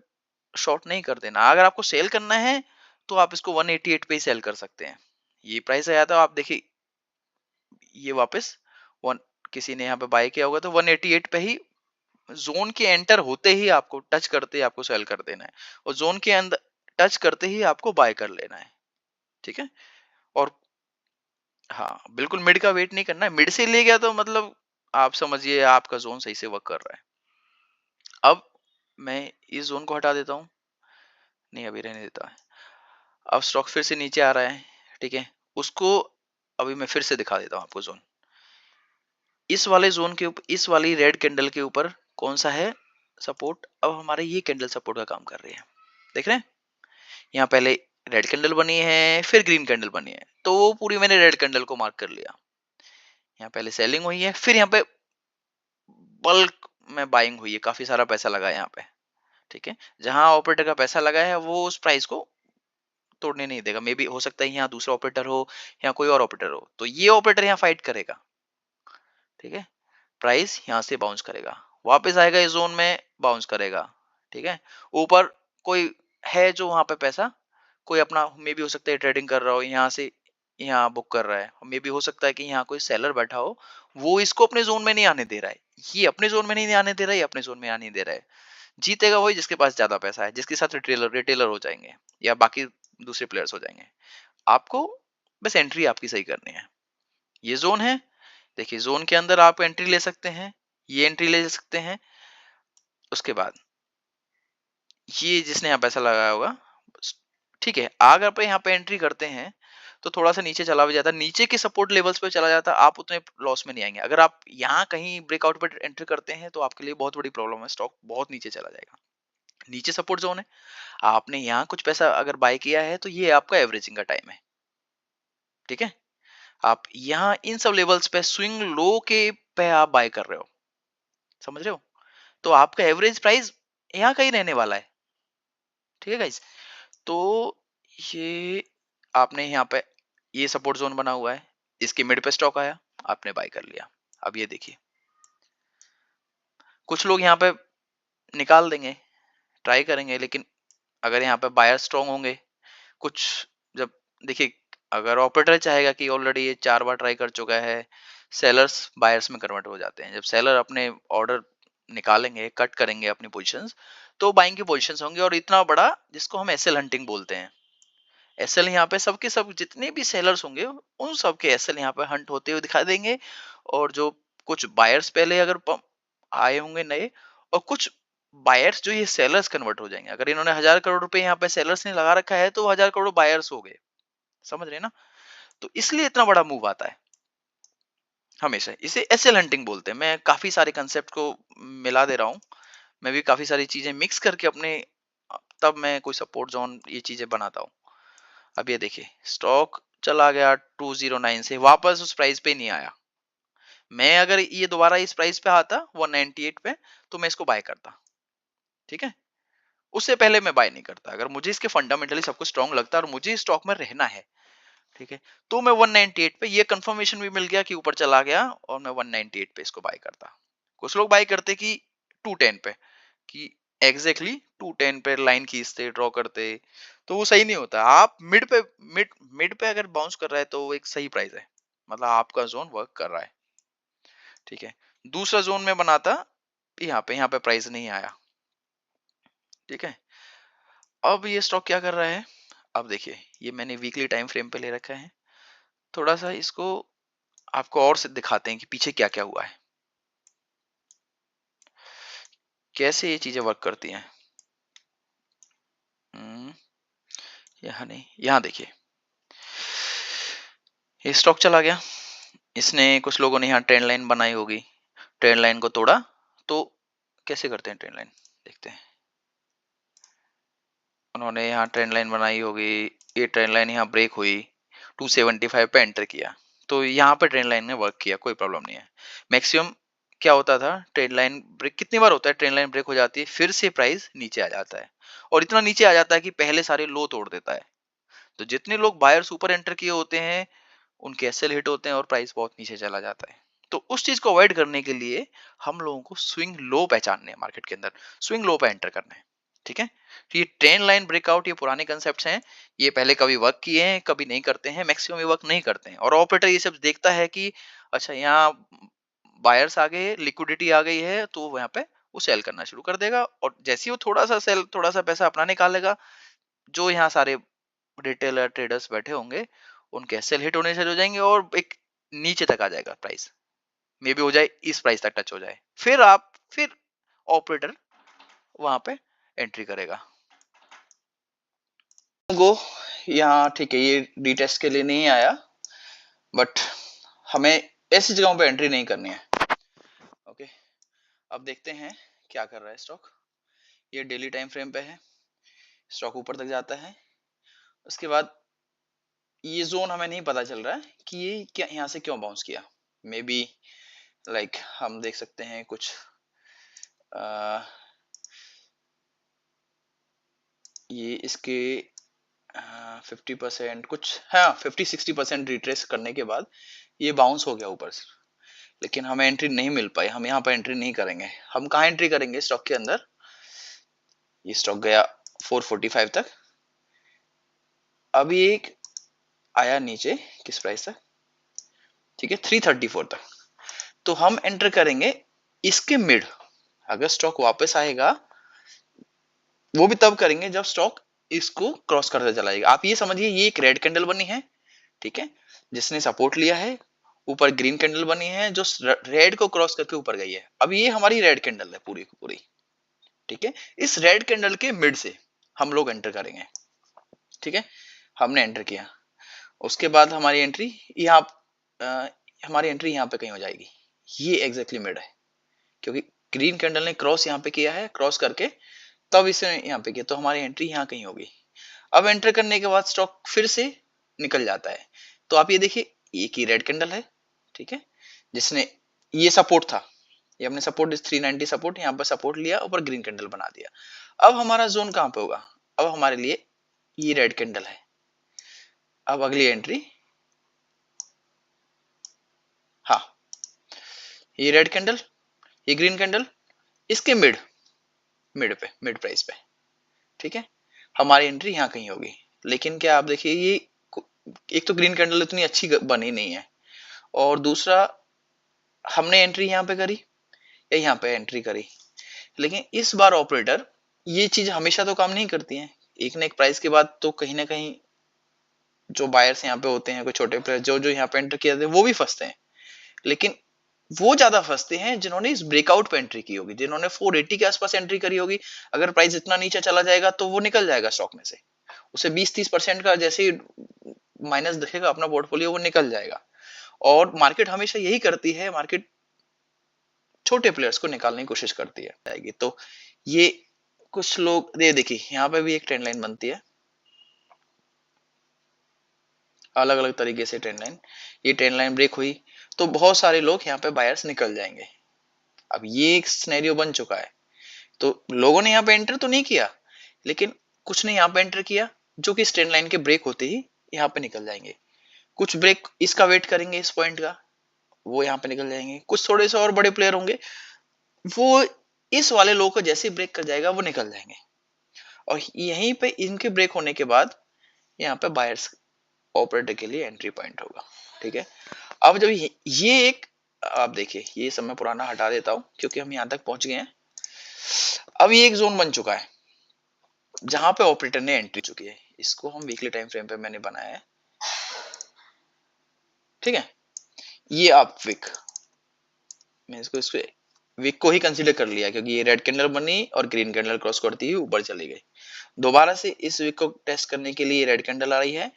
शॉर्ट नहीं कर देना। अगर आपको सेल करना है तो आप इसको 188 पे ही सेल कर सकते हैं। ये प्राइस आया था, आप देखिए ये वापस वन, किसी ने यहाँ पे बाय किया होगा तो 188 पे ही जोन के एंटर होते ही आपको टच करते ही आपको सेल कर देना है, और जोन के अंदर टच करते ही आपको बाय कर लेना है। ठीक है, और हाँ बिल्कुल मिड का वेट नहीं करना है। मिड से ले गया तो मतलब आप समझिए आपका जोन सही से वर्क कर रहा है। अब मैं इस जोन को हटा देता हूँ, नहीं अभी रहने देता है। अब स्टॉक फिर से नीचे आ रहा है, ठीक है, उसको अभी मैं फिर से दिखा देता हूँ आपको जोन। इस वाले जोन के ऊपर, इस वाली रेड कैंडल के ऊपर कौन सा है सपोर्ट, अब हमारे ये कैंडल सपोर्ट का काम कर रही है। देख रहे हैं, यहाँ पहले रेड कैंडल बनी है, फिर ग्रीन कैंडल बनी है, तो वो पूरी मैंने रेड कैंडल को मार्क कर लिया। यहाँ पहले सेलिंग हुई है, फिर यहाँ पे बल्क में बाइंग हुई है, काफी सारा पैसा लगा है यहाँ पे। ठीक है, जहां ऑपरेटर का पैसा लगा है वो उस प्राइस को तोड़ने नहीं देगा। मे बी हो सकता है यहाँ दूसरा ऑपरेटर हो या कोई और ऑपरेटर हो, तो ये ऑपरेटर यहाँ फाइट करेगा। ठीक है, प्राइस यहाँ से बाउंस करेगा, वापस आएगा इस जोन में, बाउंस करेगा। ठीक है, ऊपर कोई है जो वहां पे पैसा, कोई अपना मे बी हो सकता है ट्रेडिंग कर रहा हो, यहाँ से यहाँ बुक कर रहा है। मे बी हो सकता है कि यहाँ कोई सेलर बैठा हो, वो इसको अपने जोन में नहीं आने दे रहा है, ये अपने जोन में नहीं आने दे रहा है, ये अपने जोन में आने नहीं दे रहा है। जीतेगा वही जिसके पास ज्यादा पैसा है, जिसके साथ रिटेलर रिटेलर हो जाएंगे या बाकी दूसरे प्लेयर्स हो जाएंगे। आपको बस एंट्री आपकी सही करनी है। ये जोन है, देखिए जोन के अंदर आप एंट्री ले सकते हैं, ये एंट्री ले सकते हैं। उसके बाद ये जिसने यहाँ पैसा लगाया होगा, ठीक है, अगर आप यहाँ पे एंट्री करते हैं तो थोड़ा सा नीचे चला भी जाता है, नीचे के सपोर्ट लेवल्स पे चला जाता है, आप उतने लॉस में नहीं आएंगे। अगर आप यहाँ कहीं ब्रेकआउट पे एंट्री करते हैं तो आपके लिए बहुत बड़ी प्रॉब्लम है, स्टॉक बहुत नीचे चला जाएगा। नीचे सपोर्ट जोन है, आपने यहाँ कुछ पैसा अगर बाय किया है तो ये आपका एवरेजिंग का टाइम है। ठीक है, आप यहाँ इन सब लेवल्स पे स्विंग लो के पे आप बाय कर रहे हो, समझ रहे हो, तो आपका एवरेज प्राइस यहाँ का ही रहने वाला है। ठीक है गाइस, तो ये आपने यहाँ पे ये सपोर्ट जोन बना हुआ है, इसके मिड पे स्टॉक आया, आपने बाय कर लिया। अब ये देखिए कुछ लोग यहाँ पे निकाल देंगे, ट्राई करेंगे, लेकिन अगर यहाँ पे बायर स्ट्रॉन्ग होंगे, कुछ जब देखिए, अगर ऑपरेटर चाहेगा कि ऑलरेडी ये 4 बार ट्राई कर चुका है, सेलर्स बायर्स में कन्वर्ट हो जाते हैं। जब सेलर अपने ऑर्डर निकालेंगे, कट करेंगे अपनी पोजीशंस, तो बाइंग की पोजीशंस होंगी, और इतना बड़ा जिसको हम एसएल हंटिंग बोलते हैं। एसएल यहाँ पे सबके सब जितने भी सेलर्स होंगे उन सबके एसएल यहाँ पे हंट होते हुए दिखा देंगे, और जो कुछ बायर्स पहले अगर आए होंगे नए, और कुछ बायर्स जो ये सेलर्स कन्वर्ट हो जाएंगे। अगर इन्होंने 1000 करोड़ रुपए यहाँ पे सेलर्स ने लगा रखा है तो 1000 करोड़ बायर्स हो गए, समझ रहे हैं ना। तो इसलिए इतना बड़ा मूव आता है हमेशा, इसे एसएल हंटिंग बोलते हैं। मैं काफी सारे कंसेप्ट को मिला दे रहा हूँ, मैं भी काफी सारी चीजें मिक्स करके अपने तब मैं कोई सपोर्ट जोन ये चीजें बनाता हूँ। अब ये देखिए स्टॉक चला गया 209 से, वापस उस प्राइस पे नहीं आया। मैं अगर ये दोबारा इस प्राइस पे आता 198 पे, तो मैं इसको बाय करता। ठीक है, उससे पहले मैं बाय नहीं करता। अगर मुझे इसके फंडामेंटली सब कुछ स्ट्रांग लगता है और मुझे स्टॉक में रहना है, ठीक है, तो मैं 198 पे, ये कंफर्मेशन भी मिल गया कि ऊपर चला गया, और मैं 198 पे इसको बाय करता। कुछ लोग बाय करते कि 210 पे, कि एग्जैक्टली 210 पे लाइन खींचते ड्रॉ करते, तो वो सही नहीं होता। आप मिड पे, मिड पे अगर बाउंस कर रहा है तो वो एक सही प्राइस है, मतलब आपका जोन वर्क कर रहा है। ठीक है, दूसरा जोन में बनाता यहाँ पे प्राइस नहीं आया। ठीक है, अब ये स्टॉक क्या कर रहा है, अब देखिए ये मैंने वीकली टाइम फ्रेम पे ले रखा है, थोड़ा सा इसको आपको और से दिखाते हैं कि पीछे क्या क्या हुआ है। कैसे ये चीजें वर्क करती हैं। यहाँ नहीं, यहाँ देखिए, ये स्टॉक चला गया, इसने कुछ लोगों ने यहाँ ट्रेंड लाइन बनाई होगी, ट्रेंड लाइन को तोड़ा। तो कैसे करते हैं ट्रेंड लाइन, देखते हैं। उन्होंने यहाँ ट्रेंड लाइन बनाई होगी, ये ट्रेंड लाइन यहाँ ब्रेक हुई, 275 पे एंटर किया, तो यहाँ पे ट्रेंड लाइन ने वर्क किया, कोई प्रॉब्लम नहीं है। मैक्सिमम क्या होता था, ट्रेंड लाइन ब्रेक कितनी बार होता है, ट्रेंड लाइन ब्रेक हो जाती है, फिर से प्राइस नीचे आ जाता है, और इतना नीचे आ जाता है कि पहले सारे लो तोड़ देता है। तो जितने लोग बायर्स ऊपर एंटर किए होते हैं, उनके एसएल हिट होते हैं और प्राइस बहुत नीचे चला जाता है। तो उस चीज को अवॉइड करने के लिए हम लोगों को स्विंग लो पहचानने हैं मार्केट के अंदर, स्विंग लो पे एंटर करना है, ठीक है। तो ये ट्रेंड लाइन ब्रेकआउट, ये पुराने कंसेप्ट हैं, ये पहले कभी वर्क किए हैं, कभी नहीं करते हैं, मैक्सिमम ये वर्क नहीं करते हैं, और ऑपरेटर ये सब देखता है कि अच्छा यहाँ बायर्स आ गए, लिक्विडिटी आ गई है, तो वो यहाँ पे वो सेल करना शुरू कर देगा, और जैसे ही वो थोड़ा सा सेल, थोड़ा सा पैसा अपना निकालेगा, जो यहाँ सारे रिटेलर ट्रेडर्स बैठे होंगे, उनके सेल हिट होने से हो जाएंगे, और एक नीचे तक आ जाएगा प्राइस, मे बी हो जाए इस प्राइस तक टच हो जाए, फिर ऑपरेटर वहां पे एंट्री करेगा। गो, यहाँ ठीक है, ये डी टेस्ट के लिए नहीं आया, बट हमें ऐसी जगहों पे एंट्री नहीं करनी है। ओके, अब देखते हैं क्या कर रहा है स्टॉक। ये डेली टाइम फ्रेम पे है, स्टॉक ऊपर तक जाता है, उसके बाद ये जोन हमें नहीं पता चल रहा है कि ये क्या यहाँ से क्यों बाउंस किया। मे बी लाइक हम देख सकते हैं कुछ ये इसके 50% कुछ, हाँ 50-60% रिट्रेस करने के बाद ये बाउंस हो गया ऊपर से, लेकिन हमें एंट्री नहीं मिल पाई, हम यहाँ पर एंट्री नहीं करेंगे। हम कहाँ एंट्री करेंगे स्टॉक के अंदर, ये स्टॉक गया 445 तक, अभी एक आया नीचे किस प्राइस तक, ठीक है 334 तक, तो हम एंटर करेंगे इसके मिड। अगर स्टॉक वापस आएगा वो भी तब करेंगे जब स्टॉक इसको क्रॉस करते चला जाएगा। आप ये समझिए, ये एक रेड कैंडल बनी है, ठीक है, जिसने सपोर्ट लिया है, ऊपर ग्रीन कैंडल बनी है जो रेड को क्रॉस करके ऊपर गई है। अब ये हमारी रेड कैंडल है पूरी की पूरी, ठीक है। इस रेड कैंडल के मिड से हम लोग एंटर करेंगे, ठीक है। हमने एंटर किया, उसके बाद हमारी एंट्री यहाँ, हमारी एंट्री यहाँ पे कहीं हो जाएगी, ये एग्जैक्टली मिड है, क्योंकि ग्रीन कैंडल ने क्रॉस यहाँ पे किया है, क्रॉस करके तब इसे यहाँ पे किया, तो हमारी एंट्री यहाँ कहीं होगी। अब एंटर करने के बाद स्टॉक फिर से निकल जाता है, तो आप ये देखिए, एक ही रेड कैंडल है, ठीक है, जिसने ये सपोर्ट था, ये हमने सपोर्ट 390 सपोर्ट यहाँ पर सपोर्ट लिया, ऊपर ग्रीन कैंडल बना दिया। अब हमारा जोन कहाँ पे होगा, अब हमारे लिए ये रेड कैंडल है। अब अगली एंट्री, हाँ ये रेड कैंडल, ये ग्रीन कैंडल, इसके मिड, मिड प्राइस पे, ठीक है, हमारी एंट्री यहाँ कहीं होगी। लेकिन क्या आप देखिए, ये एक तो ग्रीन कैंडल इतनी अच्छी बनी नहीं है, और दूसरा हमने एंट्री यहाँ पे करी या यहाँ पे एंट्री करी, लेकिन इस बार ऑपरेटर ये चीज हमेशा तो काम नहीं करती है, एक ना एक प्राइस के बाद तो कहीं ना कहीं जो बायर्स यहाँ पे होते हैं, कोई छोटे प्लेयर जो जो यहाँ पे एंटर किए थे वो भी फंसते हैं, लेकिन वो ज्यादा फंसते हैं जिन्होंने इस ब्रेकआउट पे एंट्री की होगी, जिन्होंने 480 के आसपास एंट्री करी होगी। अगर प्राइस इतना नीचे चला जाएगा तो वो निकल जाएगा स्टॉक में से, उसे 20-30% का जैसे ही माइनस दिखेगा अपना पोर्टफोलियो, वो निकल जाएगा। और मार्केट हमेशा यही करती है, मार्केट छोटे प्लेयर्स को निकालने की कोशिश करती है आएगी। तो ये कुछ लोग, ये देखिए यहाँ पे भी एक ट्रेंड लाइन बनती है, अलग अलग तरीके से ट्रेंड लाइन, ये ट्रेंड लाइन ब्रेक हुई तो बहुत सारे लोग यहाँ पे बायर्स निकल जाएंगे। अब ये एक सिनेरियो बन चुका है, तो लोगों ने यहाँ पे एंटर तो नहीं किया, लेकिन कुछ ने यहाँ पे एंटर किया जो कि स्ट्रेट लाइन के ब्रेक होते ही यहाँ पे निकल जाएंगे। कुछ ब्रेक इसका वेट करेंगे इस पॉइंट का, वो यहाँ पे निकल जाएंगे। कुछ थोड़े से और बड़े प्लेयर होंगे, वो इस वाले लो को जैसे ही ब्रेक कर जाएगा वो निकल जाएंगे, और यहीं पे इनके ब्रेक होने के बाद यहाँ पे बायर्स ऑपरेटर के लिए एंट्री पॉइंट होगा, ठीक है। अब जब ये एक, आप देखिए ये सब मैं पुराना हटा देता हूं क्योंकि हम यहाँ तक पहुंच गए हैं। अब ये एक जोन बन चुका है जहां पे ऑपरेटर ने एंट्री चुकी है, इसको हम वीकली टाइम फ्रेम पे मैंने बनाया है, ठीक है। ये आप विक, मैं इसको वीक को ही कंसीडर कर लिया क्योंकि ये रेड कैंडल बनी और ग्रीन कैंडल क्रॉस करती हुई ऊपर चली गई। दोबारा से इस वीक को टेस्ट करने के लिए रेड कैंडल आ रही है,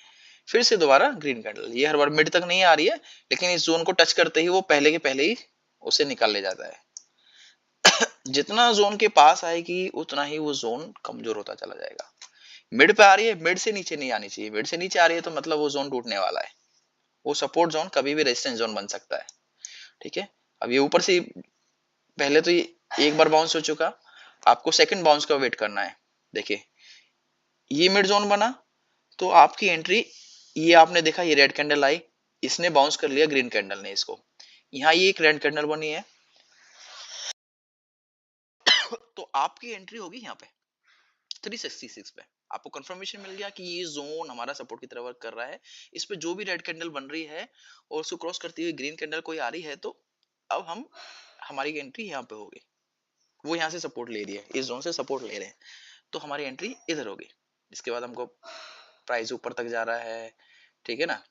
फिर से दोबारा ग्रीन कैंडल। ये हर बार मिड तक नहीं आ रही है, लेकिन इस जोन को टच करते ही वो पहले के पहले ही उसे निकाल ले जाता है। जितना जोन के पास आएगी उतना ही वो जोन कमजोर होता चला जाएगा। मिड पे आ रही है, मिड से नीचे नहीं आनी चाहिए, मिड से नीचे आ रही है तो मतलब वो जोन टूटने वाला है। वो सपोर्ट जोन कभी भी रेजिस्टेंस जोन बन सकता है। ठीक है, अब ये ऊपर से पहले तो ये एक बार बाउंस हो चुका, आपको सेकंड बाउंस का वेट करना है। देखिए ये मिड जोन बना तो आपकी एंट्री, ये आपने देखा ये रेड कैंडल आई, इसने बाउंस कर लिया ग्रीन कैंडल ने इसको, यहाँ ये एक रेड कैंडल बनी है तो आपकी एंट्री होगी यहाँ पे 366 पे। आपको कंफर्मेशन मिल गया कि ये जोन हमारा सपोर्ट की तरह वर्क कर रहा है। इस पे जो भी रेड कैंडल बन रही है और उसको क्रॉस करती हुई ग्रीन कैंडल कोई आ रही है तो अब हम हमारी एंट्री यहाँ पे होगी। वो यहाँ से सपोर्ट ले रही है, इस जोन से सपोर्ट ले रहे हैं तो हमारी एंट्री इधर होगी। इसके बाद हमको प्राइस ऊपर तक जा रहा है, ठीक है ना।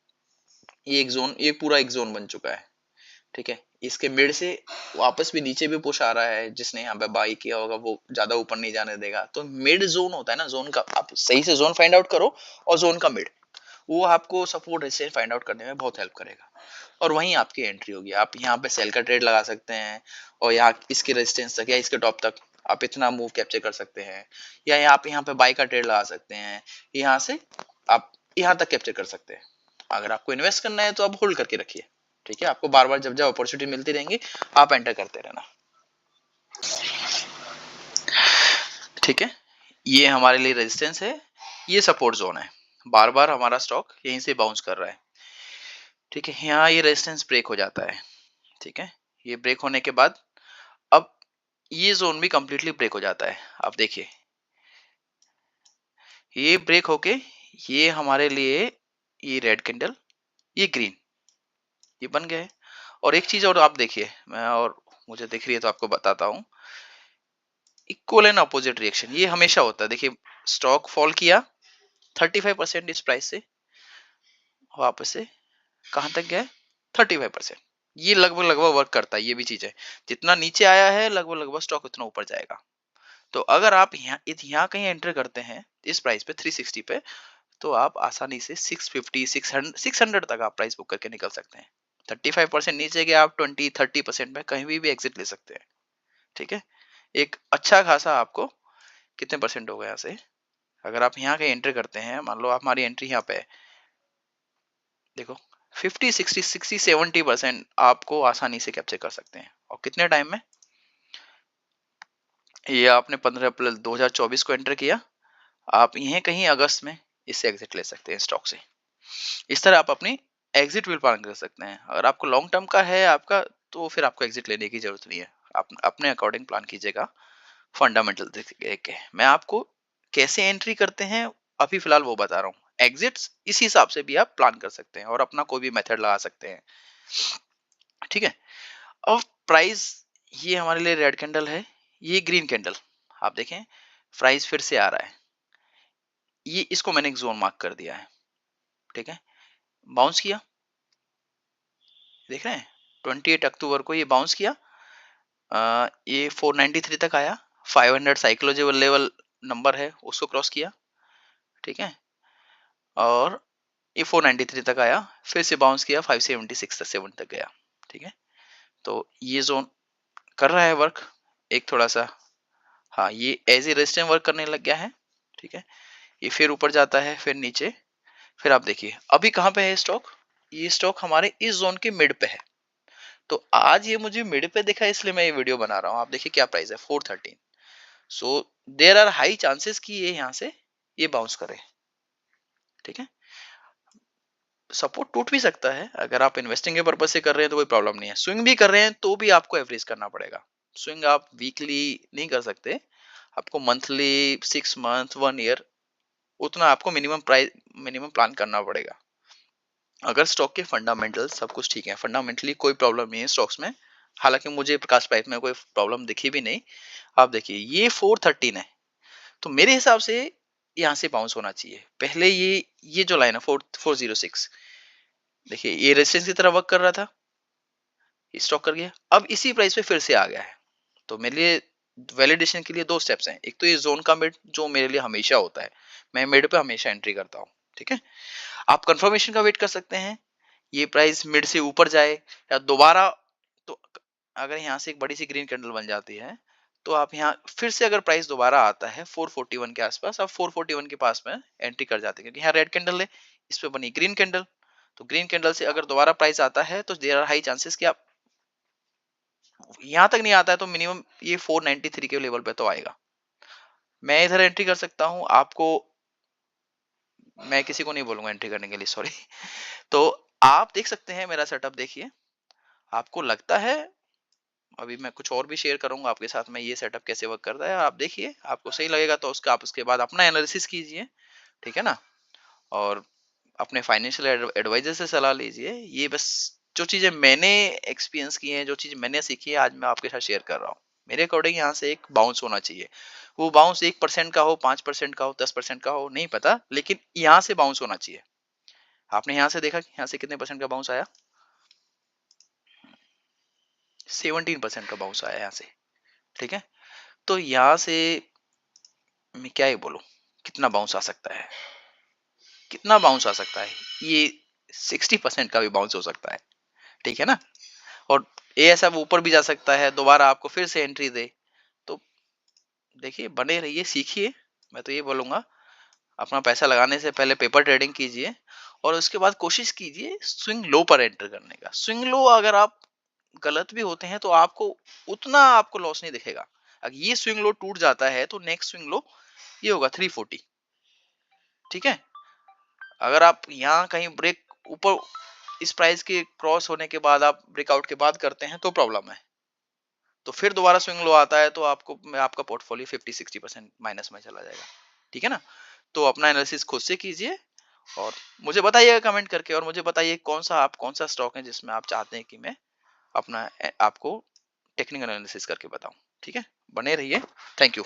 ये एक जोन, ये पूरा एक जोन बन चुका है, ठीक है। इसके मिड से वापस भी नीचे भी पुश आ रहा है, जिसने यहाँ पे बाई किया होगा वो ज्यादा ऊपर नहीं जाने देगा। तो मिड जोन होता है ना, जोन का आप सही से जोन फाइंड आउट करो और जोन का मिड, वो आपको सपोर्ट रेजिस्टेंस फाइंड आउट करने में बहुत हेल्प करेगा और वहीं आपकी एंट्री होगी। आप यहाँ पे सेल का ट्रेड लगा सकते हैं और यहाँ इसके रेजिस्टेंस तक या इसके टॉप तक आप इतना मूव कैप्चर कर सकते हैं, या आप यहाँ पे बाई का ट्रेड लगा सकते हैं, यहाँ से आप यहाँ तक कैप्चर कर सकते हैं। अगर आपको इन्वेस्ट करना है तो आप होल्ड करके रखिए, ठीक है। आपको बार बार जब जब अपॉर्चुनिटी मिलती रहेंगी आप एंटर करते रहना, ठीक है। ये हमारे लिए रेजिस्टेंस है, ये सपोर्ट जोन है, बार बार हमारा स्टॉक यहीं से बाउंस कर रहा है, ठीक है। यहाँ ये रेजिस्टेंस ब्रेक हो जाता है, ठीक है। ये ब्रेक होने के बाद अब ये जोन भी कंप्लीटली ब्रेक हो जाता है। आप देखिए ये ब्रेक होके ये हमारे लिए ये रेड कैंडल, ये ग्रीन, ये बन गए। और एक चीज और आप देखिए, मैं और मुझे दिख रही है तो आपको बताता हूँ, इक्वल एंड अपोजिट रिएक्शन ये हमेशा होता है। देखिए स्टॉक फॉल किया 35% इस प्राइस से, वापस से कहां तक गया 35%। ये लगभग लगभग वर्क करता है, ये भी चीज है। जितना नीचे आया है लगभग लगभग स्टॉक उतना ऊपर जाएगा। तो अगर आप यहाँ कहीं एंटर करते हैं इस प्राइस पे 360 पे, तो आप आसानी से 650 600 तक आप प्राइस बुक करके निकल सकते हैं। 35% नीचे गया आप 20-30% में कहीं भी एग्जिट ले सकते हैं, ठीक है। एक अच्छा खासा आपको कितने परसेंट हो गया यहाँ से, अगर आप यहाँ कहीं एंटर करते हैं, मान लो आप हमारी एंट्री यहाँ पे है, देखो 50-60-60-70% आपको आसानी से कैप्चर कर सकते हैं। और कितने टाइम में, ये आपने 15 अप्रैल 2024 को एंटर किया, आप यहीं कहीं अगस्त में इससे एग्जिट ले सकते हैं स्टॉक से। इस तरह आप अपनी एग्जिट विल प्लान कर सकते हैं। अगर आपको लॉन्ग टर्म का है आपका, तो फिर आपको एग्जिट लेने की जरूरत नहीं है, आप अपने अकॉर्डिंग प्लान कीजिएगा फंडामेंटल देख के। मैं आपको कैसे एंट्री करते हैं अभी फिलहाल वो बता रहा हूँ, एग्जिट्स इसी हिसाब से भी आप प्लान कर सकते हैं और अपना कोई भी मेथड लगा सकते हैं, ठीक है। अब प्राइस, ये हमारे लिए रेड कैंडल है, ये ग्रीन कैंडल, आप देखें प्राइस फिर से आ रहा है। ये इसको मैंने एक जोन मार्क कर दिया है, ठीक है। बाउंस किया, देख रहे हैं 28 अक्टूबर को ये बाउंस किया, ये 493 तक आया, 500 साइकोलॉजिकल लेवल नंबर है उसको क्रॉस किया, ठीक है। और ये 493 तक आया, फिर से बाउंस किया 576 तक 7 तक गया, ठीक है। तो ये जोन कर रहा है वर्क एक थोड़ा सा, हाँ ये एज ए रेजिस्टेंस वर्क करने लग गया है, ठीक है। ये फिर ऊपर जाता है फिर नीचे, फिर आप देखिए अभी कहाँ पे है स्टॉक, ये स्टॉक हमारे इस जोन के मिड पे है। तो आज ये मुझे मिड पे दिखा इसलिए मैं ये वीडियो बना रहा हूँ। आप देखिए क्या प्राइस है 413। So there are high chances कि ये यहाँ से ये बाउंस करे, ठीक है। सपोर्ट टूट भी सकता है, अगर आप इन्वेस्टिंग के पर्पज से कर रहे हैं तो कोई प्रॉब्लम नहीं है। स्विंग भी कर रहे हैं तो भी आपको एवरेज करना पड़ेगा। स्विंग आप वीकली नहीं कर सकते, आपको मंथली 6 मंथ 1 ईयर उतना आपको मिनिमम प्राइस मिनिमम प्लान करना पड़ेगा। अगर स्टॉक के फंडामेंटल सब कुछ ठीक है, फंडामेंटली कोई प्रॉब्लम नहीं है स्टॉक्स में, हालांकि मुझे प्रकाश प्राइस में कोई प्रॉब्लम दिखी भी नहीं। आप देखिए ये 413 है, तो मेरे हिसाब से यहाँ से बाउंस होना चाहिए। पहले ये जो लाइन है 406, देखिए ये रेजिस्टेंस की तरह वर्क कर रहा था, ये स्टॉक कर गया, अब इसी प्राइस पे फिर से आ गया है, तो मेरे लिए वैलिडेशन के लिए 2 स्टेप्स हैं। एक तो ये ज़ोन का मिड जो मेरे लिए हमेशा होता है, मैं मिड पे हमेशा एंट्री करता हूँ, ठीक है? आप कंफर्मेशन का वेट कर सकते हैं, ये प्राइस मिड से ऊपर जाए या दोबारा, तो अगर यहाँ से एक बड़ी सी ग्रीन कैंडल बन जाती है, तो आप यहाँ फिर से अगर प्राइस दोबारा आता है 441 के आसपास, आप 441 के पास में एंट्री कर जाते हैं, क्योंकि यहाँ रेड कैंडल है, इस पे बनी ग्रीन कैंडल, तो ग्रीन कैंडल से अगर दोबारा प्राइस आता है तो देयर आर हाई चांसेस कि आप यहाँ तक नहीं आता है तो मिनिमम ये 493 के लेवल पे तो आएगा। मैं इधर एंट्री कर सकता हूँ, आपको, मैं किसी को नहीं बोलूंगा एंट्री करने के लिए, सॉरी। तो आप देख सकते हैं मेरा सेटअप, देखिए आपको लगता है, अभी मैं कुछ और भी शेयर करूंगा आपके साथ में ये सेटअप कैसे वर्क करता है, आप देखिए आपको सही लगेगा तो उसका आप उसके बाद अपना एनालिसिस कीजिए, ठीक है ना? और अपने फाइनेंशियल एडवाइजर से सलाह लीजिए। ये बस जो चीजें मैंने एक्सपीरियंस की हैं, जो चीज मैंने सीखी है, आज मैं आपके साथ शेयर कर रहा हूँ। मेरे अकॉर्डिंग यहाँ से एक बाउंस होना चाहिए, वो बाउंस 1% का हो, 5% का हो, 10% का हो, नहीं पता, लेकिन यहाँ से बाउंस होना चाहिए। आपने यहाँ से देखा कि यहाँ से कितने परसेंट का बाउंस आया? 17% का बाउंस आया यहाँ से, ठीक है? तो यहाँ से मैं क्या ही बोलूं, कितना बाउंस आ सकता है, कितना बाउंस आ सकता है, ये 60% का भी बाउंस हो सकता है, ठीक है ना? और ये ऐसा ऊपर भी जा सकता है, दोबारा आपको फिर से एंट्री दे। तो देखिए, बने रहिए, सीखिए, मैं तो ये बोलूंगा, अपना पैसा लगाने से पहले पेपर ट्रेडिंग कीजिए और उसके बाद कोशिश कीजिए स्विंग लो पर एंटर करने का। स्विंग लो अगर आप गलत भी होते हैं तो आपको उतना आपको लॉस नहीं दिखेगा। अगर ये स्विंग लो टूट जाता है तो नेक्स्ट स्विंग लो ये होगा 340, ठीक है? अगर आप यहाँ कहीं ब्रेक ऊपर इस प्राइस के क्रॉस होने के बाद आप ब्रेकआउट के बाद करते हैं तो प्रॉब्लम है, तो फिर दोबारा स्विंग लो आता है तो आपको आपका पोर्टफोलियो 50-60% माइनस में चला जाएगा, ठीक है ना? तो अपना एनालिसिस खुद से कीजिए और मुझे बताइएगा कमेंट करके, और मुझे बताइए कौन सा स्टॉक है जिसमें आप चाहते हैं कि मैं अपना आपको टेक्निकल एनालिसिस करके बताऊं, ठीक है? बने रहिए, थैंक यू।